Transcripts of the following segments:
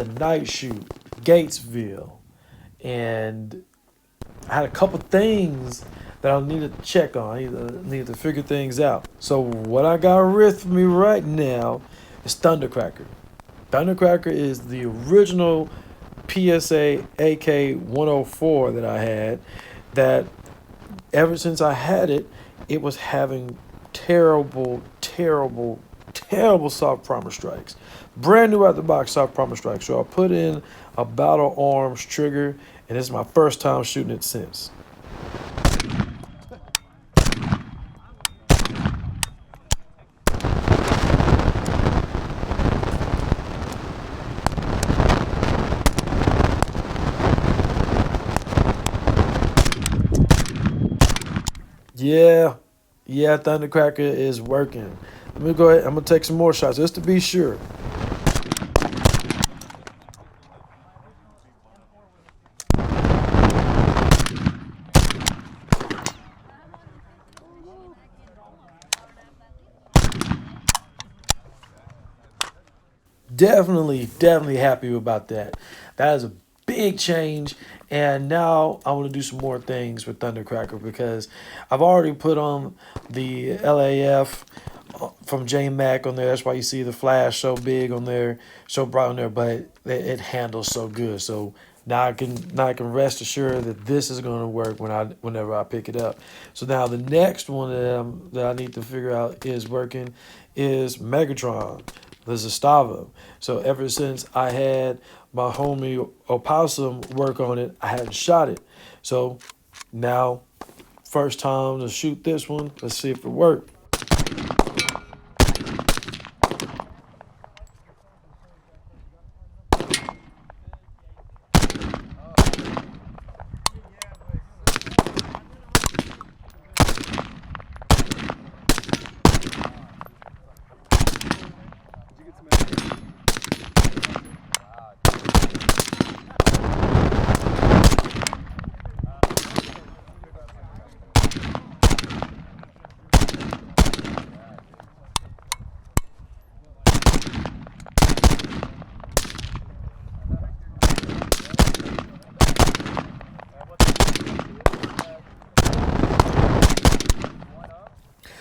the night shoot, Gatesville, and I had a couple things that I needed to check on. I needed to figure things out. So what I got with me right now is Thundercracker. Thundercracker is the original PSA AK-104 that I had. That ever since I had it, it was having terrible, terrible, terrible soft primer strikes. Brand new out the box soft primer strikes. So I put in a Battle Arms trigger, and this is my first time shooting it since. Yeah, yeah, Thundercracker is working. Let me go ahead. I'm gonna take some more shots just to be sure. Definitely happy about that. That is a big change. And now I want to do some more things with Thundercracker because I've already put on the LAF from J Mac on there. That's why you see the flash so big on there, so bright on there, but it handles so good. So now I can rest assured that this is going to work whenever I pick it up. So now the next one that I need to figure out is working is Megatron, the Zastava. So ever since I had my homie Opossum work on it, I hadn't shot it. So now, first time to shoot this one. Let's see if it worked.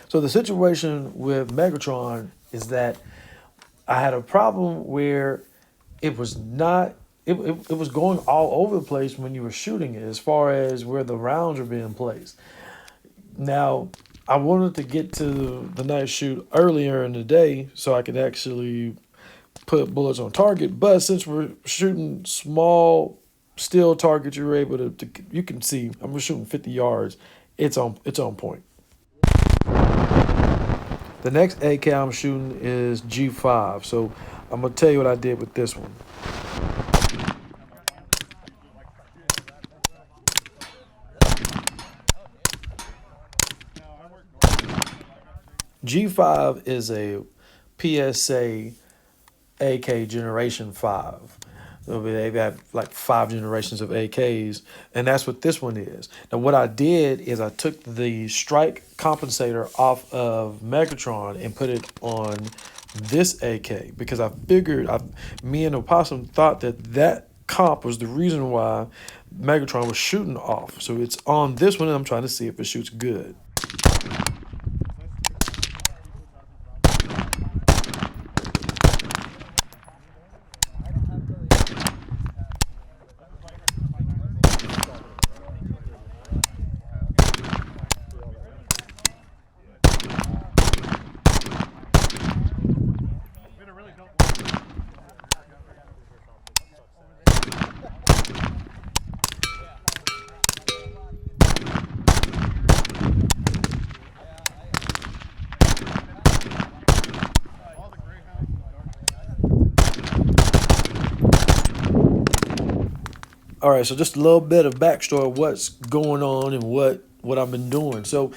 So the situation with Megatron is that I had a problem where it was not it was going all over the place when you were shooting it as far as where the rounds were being placed. Now I wanted to get to the night shoot earlier in the day so I could actually put bullets on target. But since we're shooting small still targets, you're able to you can see I'm shooting 50 yards. It's on point. The next AK I'm shooting is G5. So I'm gonna tell you what I did with this one. G5 is a PSA AK Generation 5. So they've got like 5 generations of AKs, and that's what this one is. Now, what I did is I took the strike compensator off of Megatron and put it on this AK because I figured, me and Opossum thought that comp was the reason why Megatron was shooting off. So it's on this one, and I'm trying to see if it shoots good. All right, so just a little bit of backstory of what's going on and what I've been doing. So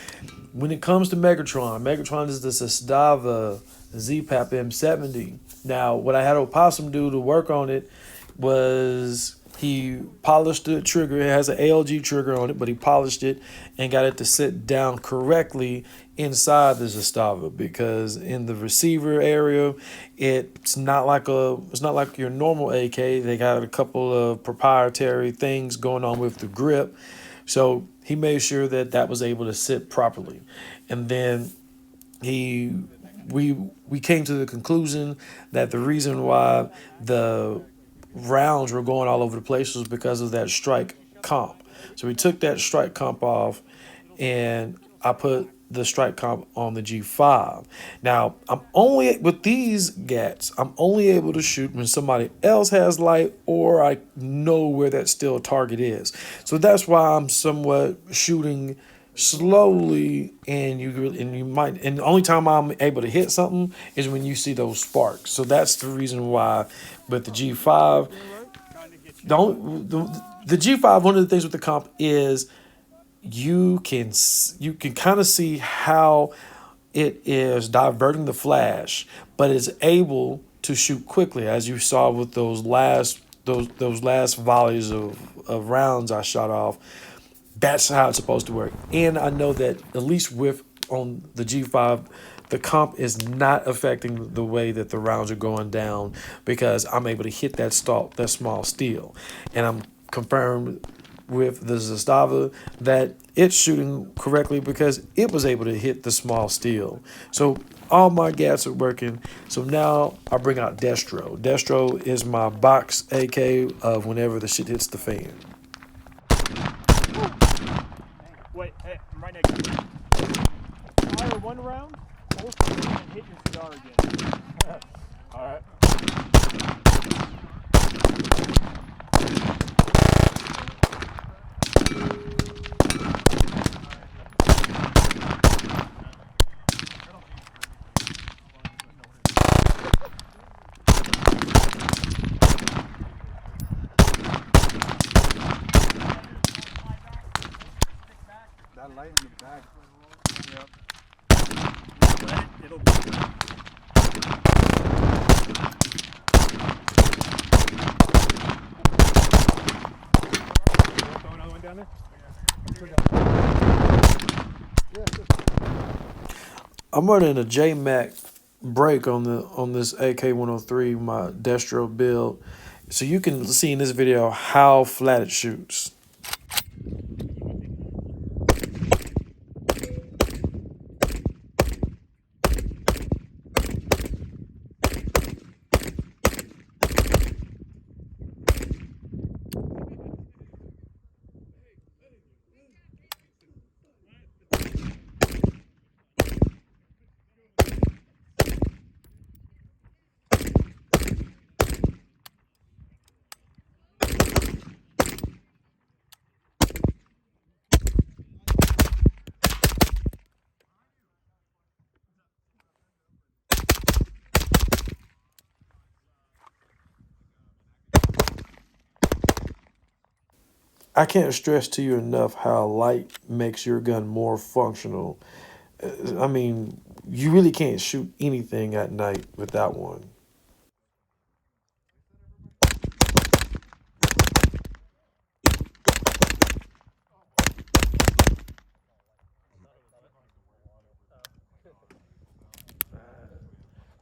when it comes to Megatron is the Sestava ZPAP M70. Now, what I had Opossum do to work on it was He polished the trigger. It has an ALG trigger on it, but he polished it and got it to sit down correctly inside the Zastava, because in the receiver area, it's not like your normal AK. They got a couple of proprietary things going on with the grip. So he made sure that that was able to sit properly. And then he we came to the conclusion that the reason why the rounds were going all over the place was because of that strike comp. So we took that strike comp off, and I put the strike comp on the G5. Now I'm only with these gats. I'm only able to shoot when somebody else has light, or I know where that still target is. So that's why I'm somewhat shooting slowly, and you might, and the only time I'm able to hit something is when you see those sparks. So that's the reason why with the G5, the G5, one of the things with the comp is you can kind of see how it is diverting the flash, but it's able to shoot quickly, as you saw with those last volleys of rounds I shot off. That's how it's supposed to work. And I know that at least with on the G5, the comp is not affecting the way that the rounds are going down, because I'm able to hit that small steel. And I'm confirmed with the Zastava that it's shooting correctly because it was able to hit the small steel. So all my gats are working. So now I bring out Destro. Destro is my box AK of whenever the shit hits the fan. Wait, hey, I'm right next to you. Fire one round, hold it, and hit your cigar again. Alright. That light in the back. Yep. Let it, it'll be. Throw another one down there? I'm running a J-Mac brake on this AK-103, my Destro build, so you can see in this video how flat it shoots. I can't stress to you enough how light makes your gun more functional. I mean, you really can't shoot anything at night with that one.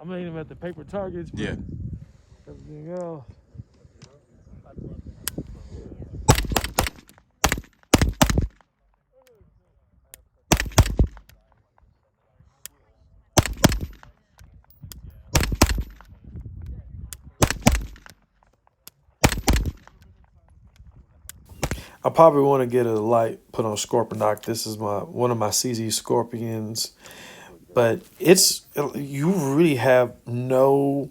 I'm aiming at the paper targets. Yeah. Everything else. I probably want to get a light put on Scorpionock. This is my one of my CZ Scorpions, but it's you really have no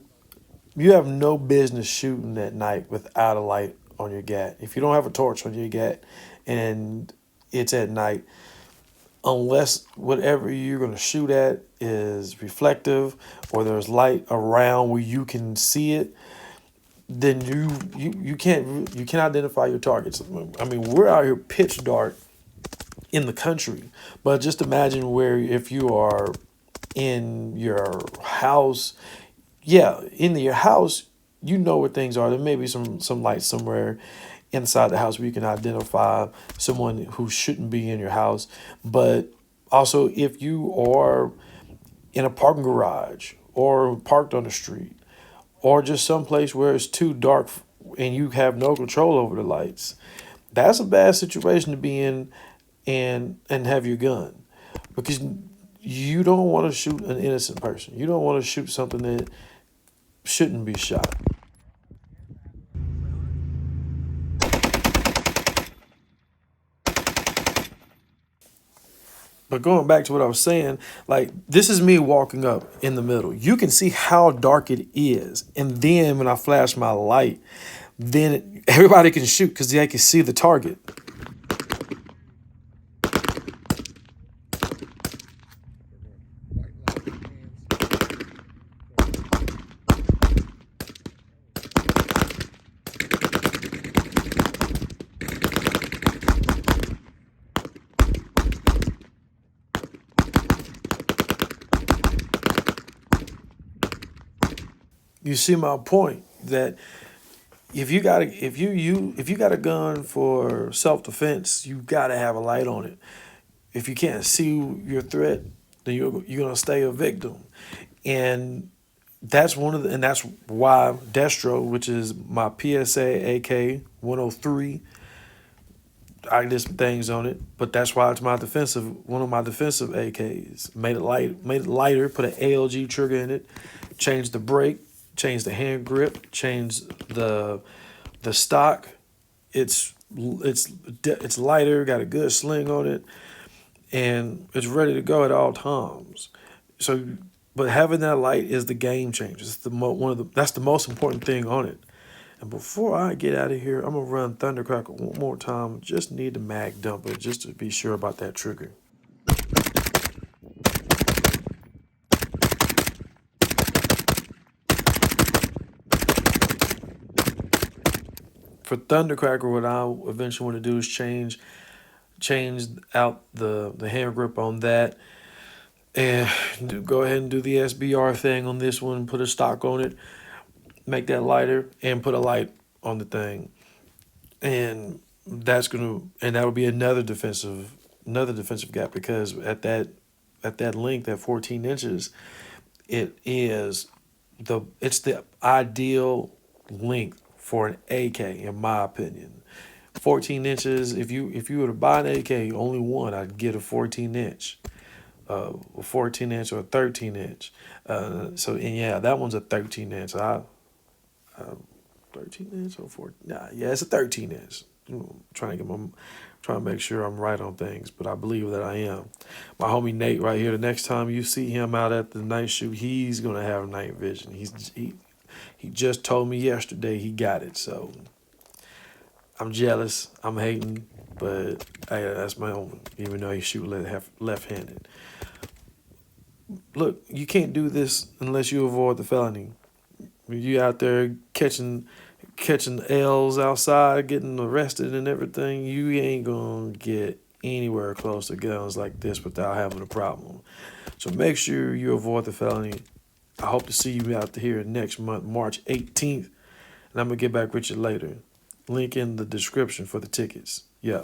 business shooting at night without a light on your gat. If you don't have a torch on your gat and it's at night, unless whatever you're going to shoot at is reflective or there's light around where you can see it, then you can't identify your targets. I mean, we're out here pitch dark in the country, but just imagine where if you are in your house, yeah, in your house, you know where things are. There may be some lights somewhere inside the house where you can identify someone who shouldn't be in your house. But also, if you are in a parking garage or parked on the street or just someplace where it's too dark and you have no control over the lights, that's a bad situation to be in and have your gun, because you don't want to shoot an innocent person. You don't want to shoot something that shouldn't be shot. But going back to what I was saying, like, this is me walking up in the middle. You can see how dark it is. And then when I flash my light, then everybody can shoot because they can see the target. You see my point that if you got a gun for self defense, you gotta have a light on it. If you can't see your threat, then you're gonna stay a victim, and that's why Destro, which is my PSA AK 103, I did some things on it, but that's why it's one of my defensive AKs. Made it lighter, put an ALG trigger in it, changed the brake, changed the hand grip, changed the stock. It's lighter, got a good sling on it, and it's ready to go at all times. So, but having that light is the game changer. It's that's the most important thing on it. And before I get out of here, I'm gonna run Thundercracker one more time. Just need the mag dumper just to be sure about that trigger. For Thundercracker, what I eventually want to do is change out the hand grip on that, and go ahead and do the SBR thing on this one. Put a stock on it, make that lighter, and put a light on the thing, and that'll be another defensive gap, because at that length, at 14 inches, it's the ideal length for an AK, in my opinion. 14 inches. If you were to buy an AK, only one, I'd get a 14 inch, a 14 inch or a 13 inch. So, and yeah, that one's a 13 inch. 13 inch or 14? Nah, yeah, it's a 13 inch. Trying to make sure I'm right on things, but I believe that I am. My homie Nate right here. The next time you see him out at the night shoot, he's gonna have night vision. He just told me yesterday he got it, so I'm jealous. I'm hating, but hey, that's my own. Even though he shoot left-handed. Look, you can't do this unless you avoid the felony. You out there catching L's outside, getting arrested and everything, you ain't gonna get anywhere close to guns like this without having a problem. So make sure you avoid the felony. I hope to see you out here next month, March 18th, and I'm gonna get back with you later. Link in the description for the tickets. Yeah.